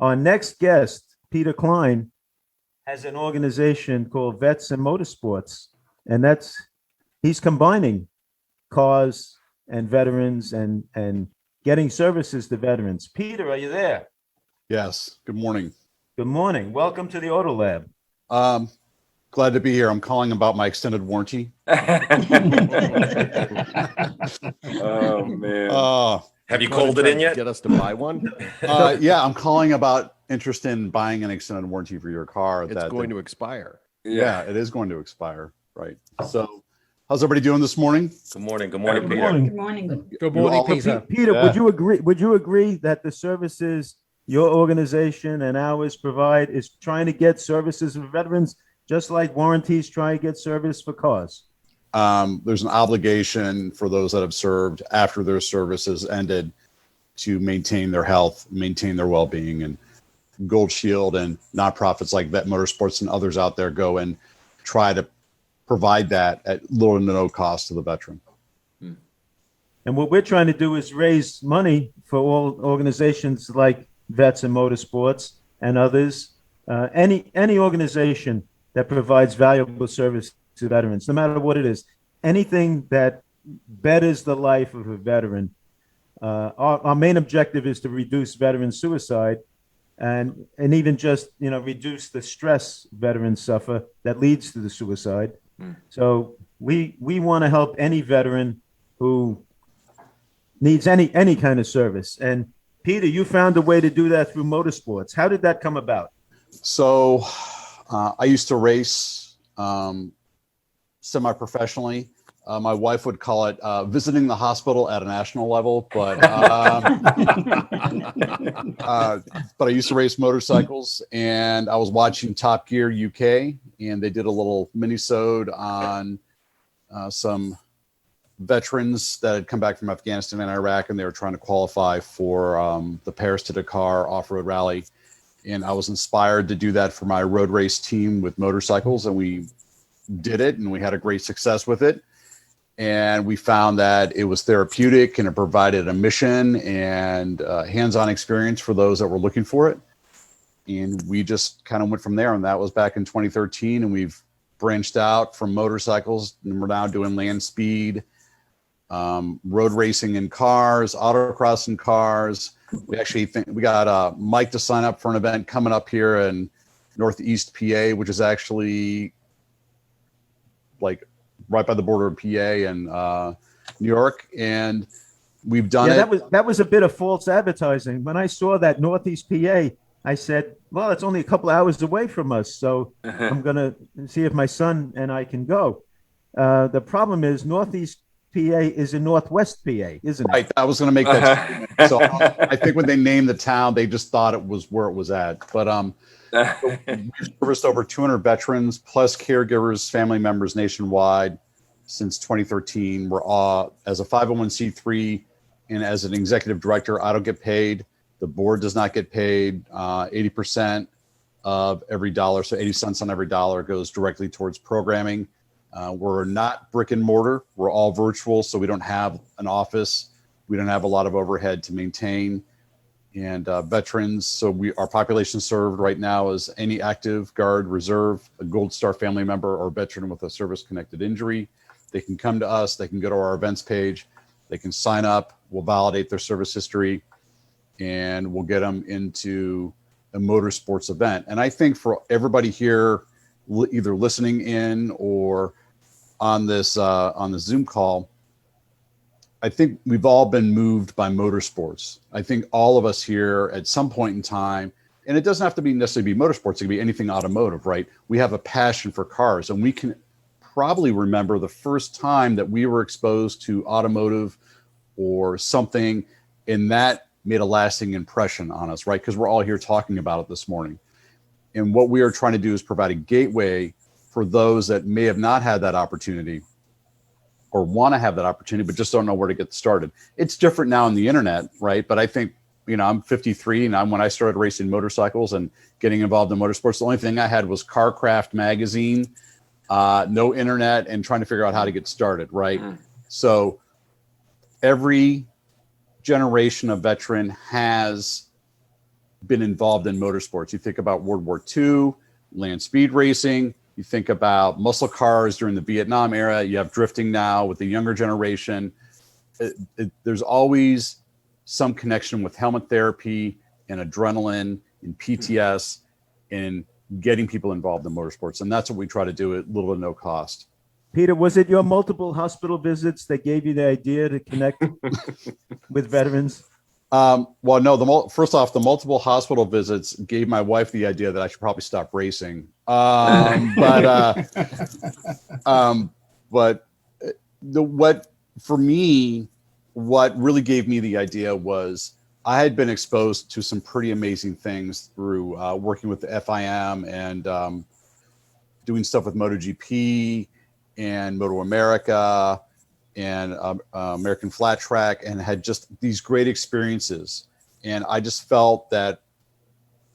Our next guest, Peter Cline, has an organization called VETMotorsports, and he's combining cars and veterans and getting services to veterans. Peter, are you there? Yes. Good morning. Good morning. Welcome to the Auto Lab. Glad to be here. I'm calling about my extended warranty. Oh man. Have you called it in yet? Get us to buy one? Yeah, I'm calling about interest in buying an extended warranty for your car. It's going to expire. Yeah, it is going to expire. Right. So how's everybody doing this morning? Good morning. Good morning, Peter. Good morning. Good morning, Peter. Peter, Yeah. would you agree that the services your organization and ours provide is trying to get services for veterans, just like warranties try to get service for cars? There's an obligation for those that have served after their service has ended to maintain their health, maintain their well-being, and Gold Shield and nonprofits like VETMotorsports and others out there go and try to provide that at little to no cost to the veteran. And what we're trying to do is raise money for all organizations like VETMotorsports and others, any organization that provides valuable service to veterans, no matter what it is, anything that betters the life of a veteran. Our main objective is to reduce veteran suicide and even just, reduce the stress veterans suffer that leads to the suicide. So we want to help any veteran who needs any kind of service. And Peter, you found a way to do that through motorsports. How did that come about? So I used to race semi-professionally. My wife would call it visiting the hospital at a national level, but I used to race motorcycles, and I was watching Top Gear UK, and they did a little mini-sode on some veterans that had come back from Afghanistan and Iraq, and they were trying to qualify for the Paris to Dakar off-road rally. And I was inspired to do that for my road race team with motorcycles, and we did it, and we had a great success with it. And we found that it was therapeutic, and it provided a mission and hands-on experience for those that were looking for it. And we just kind of went from there, and that was back in 2013, and we've branched out from motorcycles, and we're now doing land speed, road racing in cars, autocross in cars. We actually think we got Mike to sign up for an event coming up here in Northeast PA, which is actually like right by the border of PA and New York. And we've done it. That was a bit of false advertising. When I saw that Northeast PA, I said, well, it's only a couple hours away from us. So I'm going to see if my son and I can go. The problem is Northeast PA is in Northwest PA, isn't it? Right. I was going to make that statement. So I think when they named the town, they just thought it was where it was at. But we've serviced over 200 veterans plus caregivers, family members nationwide since 2013. We're all, as a 501c3 and as an executive director, I don't get paid. The board does not get paid. 80% of every dollar, so 80 cents on every dollar, goes directly towards programming. We're not brick and mortar. We're all virtual, so we don't have an office. We don't have a lot of overhead to maintain. And veterans, so our population served right now is any active, guard, reserve, a Gold Star family member, or veteran with a service-connected injury. They can come to us. They can go to our events page. They can sign up. We'll validate their service history, and we'll get them into a motorsports event. And I think for everybody here, either listening in or on this Zoom call, I think we've all been moved by motorsports. I think all of us here at some point in time, and it doesn't have to be necessarily be motorsports, it can be anything automotive, right? We have a passion for cars, and we can probably remember the first time that we were exposed to automotive or something, and that made a lasting impression on us, right? Because we're all here talking about it this morning. And what we are trying to do is provide a gateway for those that may have not had that opportunity or want to have that opportunity, but just don't know where to get started. It's different now on the internet, right? But I think, I'm 53, and when I started racing motorcycles and getting involved in motorsports, the only thing I had was CarCraft magazine, no internet, and trying to figure out how to get started, right? So every generation of veteran has been involved in motorsports. You think about World War II, land speed racing. You think about muscle cars during the Vietnam era. You have drifting now with the younger generation. There's always some connection with helmet therapy and adrenaline and PTS and getting people involved in motorsports. And that's what we try to do at little to no cost. Peter, was it your multiple hospital visits that gave you the idea to connect with veterans? Well, no, first off, the multiple hospital visits gave my wife the idea that I should probably stop racing. But for me, what really gave me the idea was I had been exposed to some pretty amazing things through working with the FIM and doing stuff with MotoGP and Moto America and American Flat Track, and had just these great experiences. And I just felt that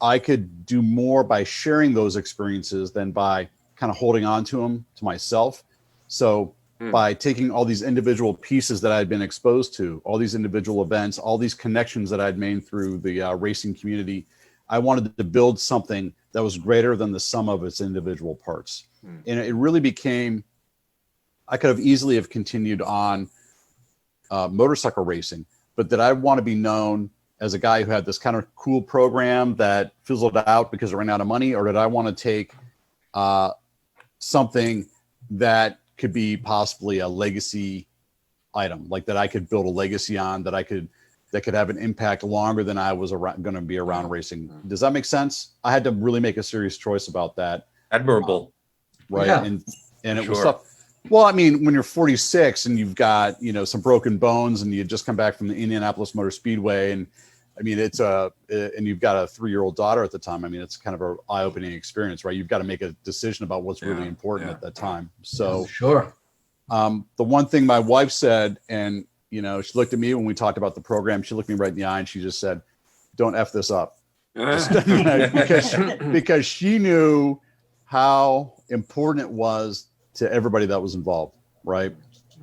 I could do more by sharing those experiences than by kind of holding on to them to myself. So by taking all these individual pieces that I'd been exposed to, all these individual events, all these connections that I'd made through the racing community, I wanted to build something that was greater than the sum of its individual parts. And it really became, I could have easily have continued on motorcycle racing, but that I want to be known as a guy who had this kind of cool program that fizzled out because it ran out of money, or did I want to take something that could be possibly a legacy item, like that I could build a legacy on, that could have an impact longer than I was going to be around racing. Does that make sense? I had to really make a serious choice about that. Admirable. Right. Yeah. And it Sure. was tough. Well, I mean, when you're 46 and you've got, some broken bones and you just come back from the Indianapolis Motor Speedway, and I mean, and you've got a 3-year-old daughter at the time. I mean, it's kind of an eye-opening experience, right? You've got to make a decision about what's really important at that time. So Sure. the one thing my wife said, and, she looked at me when we talked about the program, she looked me right in the eye and she just said, "Don't F this up." because she knew how important it was to everybody that was involved. Right.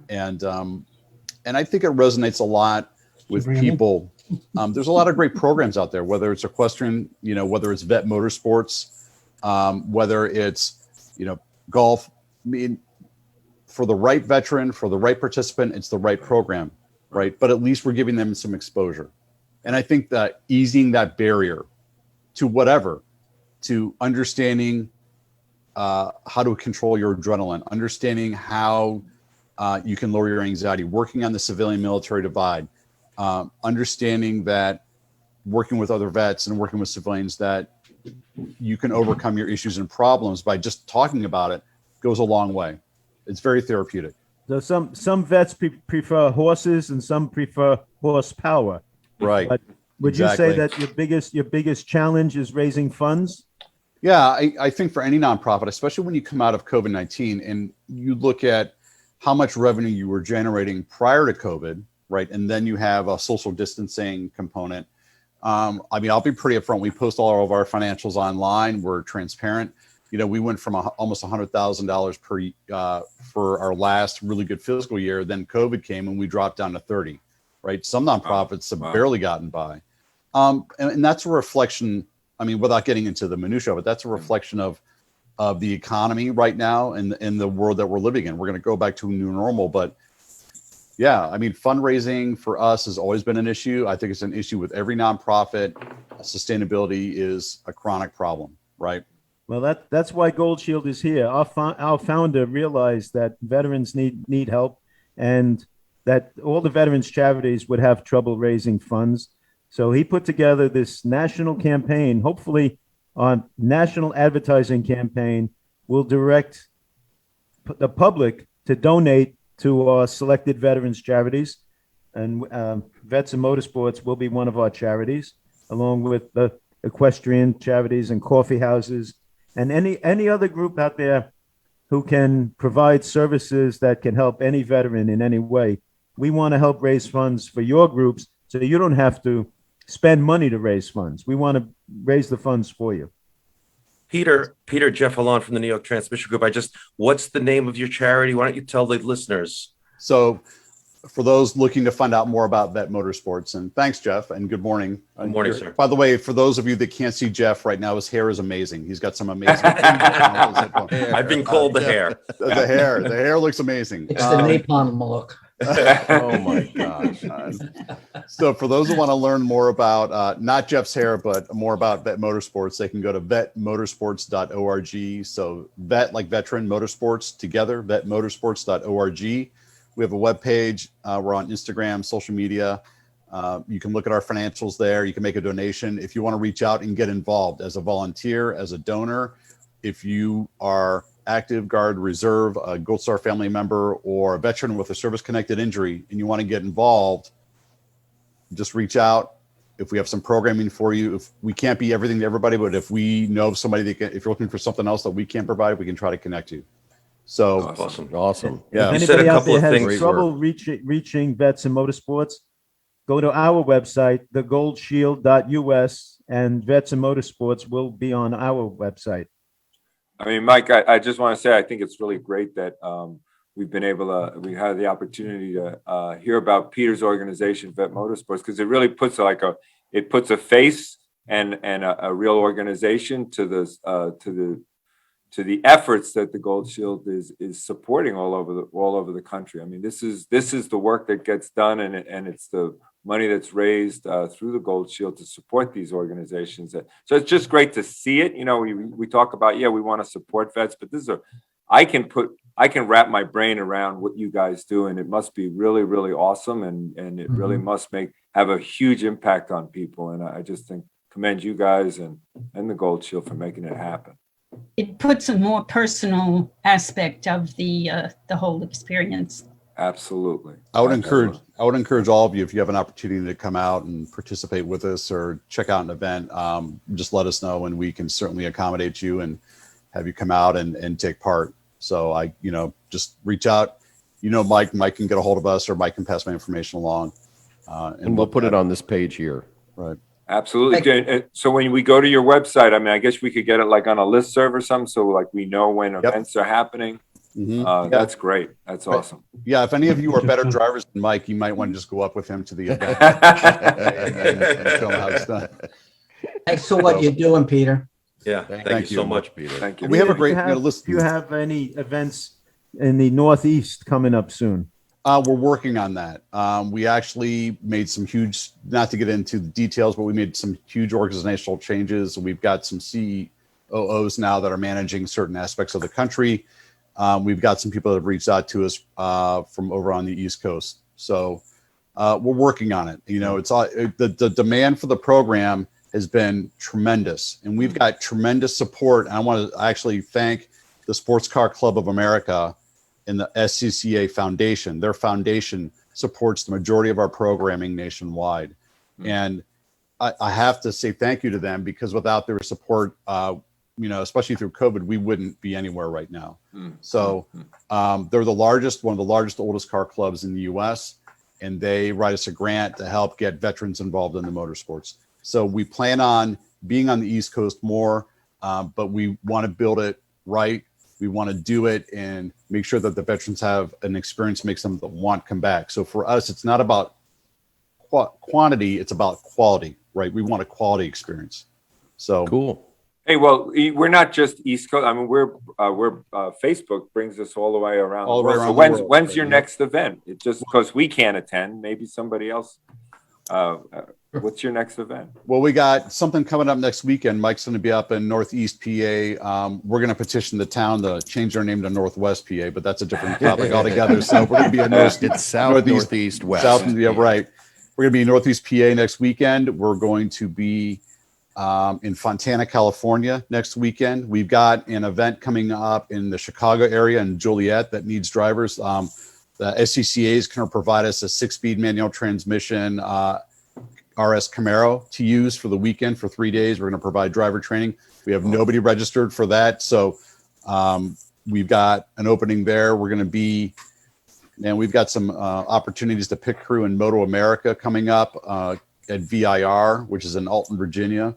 And I think it resonates a lot with people. There's a lot of great programs out there, whether it's equestrian, whether it's VETMotorsports, whether it's, golf. I mean, for the right veteran, for the right participant, it's the right program, right? But at least we're giving them some exposure. And I think that easing that barrier to whatever, to understanding how to control your adrenaline, understanding how you can lower your anxiety, working on the civilian military divide, understanding that working with other vets and working with civilians, that you can overcome your issues and problems by just talking about it, goes a long way. It's very therapeutic. So some vets prefer horses and some prefer horsepower. Right. But would Exactly. you say that your biggest challenge is raising funds? Yeah, I think for any nonprofit, especially when you come out of COVID-19 and you look at how much revenue you were generating prior to COVID, right? And then you have a social distancing component. I mean, I'll be pretty upfront. We post all of our financials online. We're transparent. We went from almost $100,000 for our last really good fiscal year. Then COVID came and we dropped down to 30, right? Some nonprofits have barely gotten by. And that's a reflection, I mean, without getting into the minutia, but that's a reflection of the economy right now and in the world that we're living in. We're going to go back to a new normal, but yeah, I mean, fundraising for us has always been an issue. I think it's an issue with every nonprofit. Sustainability is a chronic problem, right? Well, that's why Gold Shield is here. Our founder realized that veterans need help, and that all the veterans charities would have trouble raising funds. So he put together this national campaign. Hopefully, our national advertising campaign will direct the public to donate to our selected veterans charities, and Vets and Motorsports will be one of our charities, along with the equestrian charities and coffee houses, and any other group out there who can provide services that can help any veteran in any way. We want to help raise funds for your groups so you don't have to spend money to raise funds. We want to raise the funds for you. Peter, Jeff Alon from the New York Transmission Group. What's the name of your charity? Why don't you tell the listeners? So for those looking to find out more about Vet Motorsports, and thanks, Jeff, and good morning. Good morning, sir. By the way, for those of you that can't see Jeff right now, his hair is amazing. He's got some amazing. I've been called the hair. The hair looks amazing. It's the napalm look. Oh my gosh. So for those who want to learn more about not Jeff's hair, but more about Vet Motorsports, they can go to vetmotorsports.org. So vet like veteran, motorsports together, vetmotorsports.org. We have a webpage. We're on Instagram, social media. You can look at our financials there. You can make a donation. If you want to reach out and get involved as a volunteer, as a donor, if you are active, guard, reserve, a Gold Star family member, or a veteran with a service-connected injury, and you want to get involved, just reach out. If we have some programming for you, if we can't be everything to everybody, but if we know of somebody that can, if you're looking for something else that we can't provide, we can try to connect you. So Awesome. yeah, If You said a anybody out couple there of has things. trouble reaching Vets and Motorsports, go to our website, thegoldshield.us, and Vets and Motorsports will be on our website. I mean, Mike, I just want to say, I think it's really great that we had the opportunity to hear about Peter's organization, Vet Motorsports, because it really puts a face and a real organization to the efforts that the Gold Shield is supporting all over the country. I mean, this is the work that gets done, and it's the money that's raised through the Gold Shield to support these organizations. So it's just great to see it. You know, we talk about, we want to support vets, but I can wrap my brain around what you guys do, and it must be really, really awesome, and it really must have a huge impact on people. And I just commend you guys and the Gold Shield for making it happen. It puts a more personal aspect of the whole experience. Absolutely. I would encourage all of you, if you have an opportunity to come out and participate with us or check out an event, just let us know, and we can certainly accommodate you and have you come out and take part. So just reach out. Mike can get a hold of us, or Mike can pass my information along. And we'll put it on this page here. Right. Absolutely. And so when we go to your website, I mean, I guess we could get it like on a listserv or something, so like we know when events are happening. That's great. That's awesome. Yeah, if any of you are better drivers than Mike, you might want to just go up with him to the event and show him how it's done. Thanks for what you're doing, Peter. Yeah. Thank you so much, Peter. Thank you. We have a great list. Do you have any events in the Northeast coming up soon? We're working on that. We actually made some huge, not to get into the details, but we made some huge organizational changes. We've got some COOs now that are managing certain aspects of the country. We've got some people that have reached out to us from over on the East Coast. So we're working on it. It's all the demand for the program has been tremendous, and we've got tremendous support. And I want to actually thank the Sports Car Club of America and the SCCA Foundation. Their foundation supports the majority of our programming nationwide. And I have to say thank you to them, because without their support, especially through COVID, we wouldn't be anywhere right now. So they're one of the largest, oldest car clubs in the US, and they write us a grant to help get veterans involved in the motorsports. So we plan on being on the East Coast more, but we want to build it right. We want to do it and make sure that the veterans have an experience that makes them want to come back. So for us, it's not about quantity, it's about quality, right? We want a quality experience. So Cool. Hey, well, we're not just East Coast. I mean, we're Facebook brings us all the way around. All the way So around the world. when's your next event? It's just because we can't attend. Maybe somebody else. What's your next event? Well, we got something coming up next weekend. Mike's going to be up in Northeast PA. We're going to petition the town to change their name to Northwest PA, but that's a different topic altogether. So we're going to be in It's south, northeast, west. South, yeah, right. We're going to be in Northeast PA next weekend. We're going to be in Fontana, California next weekend. We've got an event coming up in the Chicago area in Joliet that needs drivers. The SCCA is going to provide us a 6-speed manual transmission RS Camaro to use for the weekend for 3 days. We're going to provide driver training. We have nobody registered for that. So we've got an opening there. We're going to be, and we've got some opportunities to pick crew in Moto America coming up at VIR, which is in Alton, Virginia.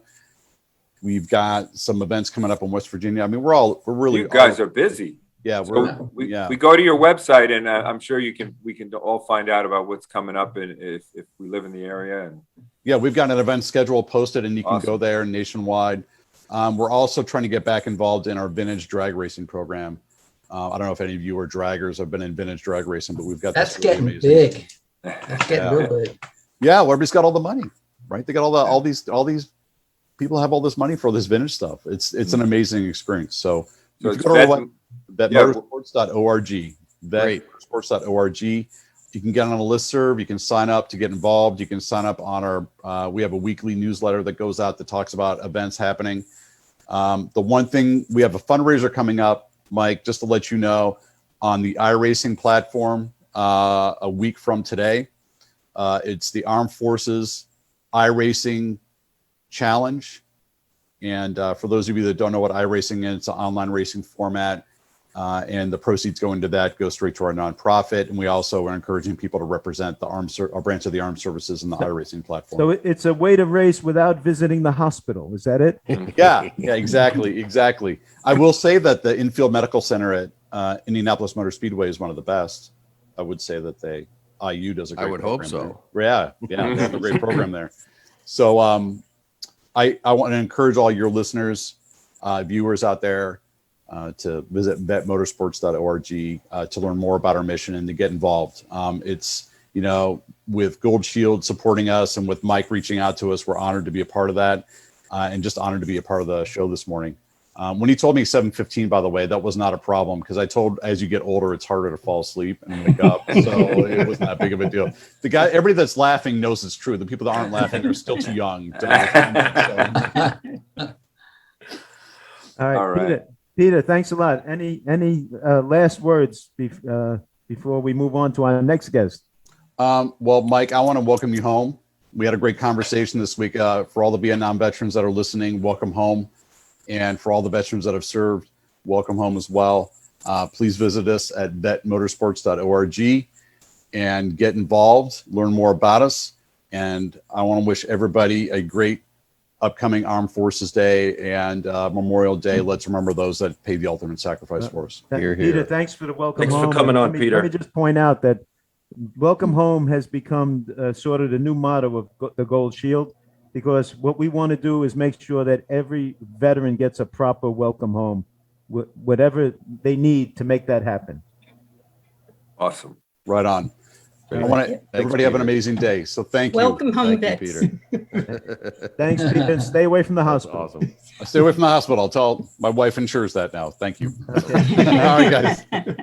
We've got some events coming up in West Virginia. I mean, we're really, You guys are busy. Yeah, So we yeah. go to your website, and I'm sure we can all find out about what's coming up, and if we live in the area. And Yeah, we've got an event schedule posted, and you can go Awesome. there nationwide. We're also trying to get back involved in our vintage drag racing program. I don't know if any of you are draggers, have been in vintage drag racing, but we've got That's this really getting amazing. big. That's getting Yeah. real big. Yeah, well, everybody's got all the money, right? They got all these people have all this money for all this vintage stuff. It's an amazing experience. So So if it's you go to our vet- web, vetmotorsports.org, vetmotorsports.org. You can get on a listserv. You can sign up to get involved. You can sign up on our, we have a weekly newsletter that goes out that talks about events happening. The one thing, we have a fundraiser coming up, Mike, just to let you know, on the iRacing platform a week from today. It's the Armed Forces iRacing Challenge. And for those of you that don't know what iRacing is, it's an online racing format. And the proceeds going to that go straight to our nonprofit. And we also are encouraging people to represent the our branch of the armed services in the iRacing platform. So it's a way to race without visiting the hospital. Is that it? Yeah, exactly. I will say that the infield medical center at Indianapolis Motor Speedway is one of the best. I would say that IU does a great I would hope program so. there. Yeah, they have a great program there. So I want to encourage all your listeners, viewers out there, to visit vetmotorsports.org to learn more about our mission and to get involved. It's, with Gold Shield supporting us and with Mike reaching out to us, we're honored to be a part of that, and just honored to be a part of the show this morning. When he told me 7:15, by the way, that was not a problem, because I told, as you get older, it's harder to fall asleep and wake up. So it wasn't that big of a deal. Everybody that's laughing knows it's true. The people that aren't laughing are still too young to understand. All right, All right. Peter, thanks a lot. Any last words before we move on to our next guest? Well, Mike, I want to welcome you home. We had a great conversation this week. For all the Vietnam veterans that are listening, welcome home. And for all the veterans that have served, welcome home as well. Please visit us at vetmotorsports.org and get involved, learn more about us. And I want to wish everybody a great upcoming Armed Forces Day and Memorial Day. Let's remember those that paid the ultimate sacrifice for us. Hear, Peter, hear. thanks for the welcome Thanks for home. coming on, Let Peter. me just point out that welcome home has become sort of the new motto of the Gold Shield, because what we want to do is make sure that every veteran gets a proper welcome home, whatever they need to make that happen. awesome. Right on. I want everybody have an amazing day. So thank you. Welcome home, Thank you, vets. Peter. Thanks, Peter. and Stay away from the That's hospital. awesome. I stay away from the hospital. I'll tell my wife insures that now. Thank you. Okay. All right, guys.